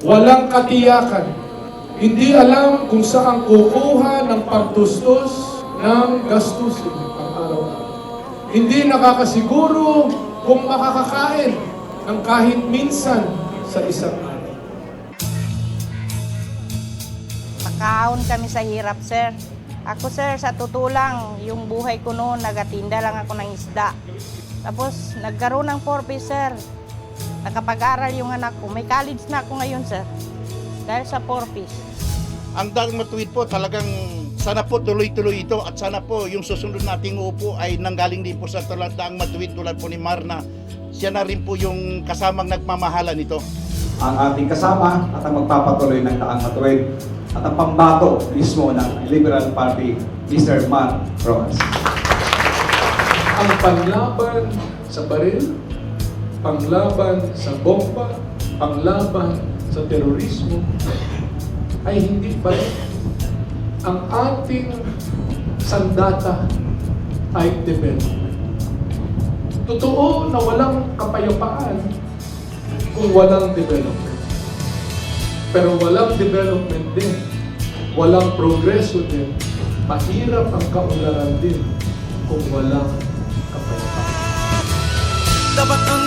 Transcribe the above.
walang katiyakan, hindi alam kung saan kukuha ng pagtustos ng gastusin pang-araw-araw. Hindi nakakasiguro kung makakakain ng kahit minsan sa isang araw. Nakaahon kami sa hirap, sir. Ako, sir, sa totoo lang, yung buhay ko noon, nagatinda lang ako ng isda. Tapos, nagkaroon ng purpose, sir. Nakapag-aral yung anak ko. May college na ako ngayon, sir. Dahil sa purpose. Ang Daang Matuwid po talagang sana po tuloy-tuloy ito at sana po yung susunod nating upo ay nanggaling din po sa Daang Matuwid tulad po ni Marna. Siya na rin po yung kasamang nagmamahalan nito. Ang ating kasama at ang magpapatuloy ng Daang Matuwid at ang pambato mismo ng Liberal Party, Mr. Mar Rojas. Ang panglaban sa baril, panglaban sa bomba, panglaban sa terorismo ay hindi pa rin. Ang ating sandata ay development. Totoo na walang kapayapaan kung walang development. Pero walang development din, walang progreso din, mahirap ang kaunlaran din kung walang kapayapaan. Dapat ang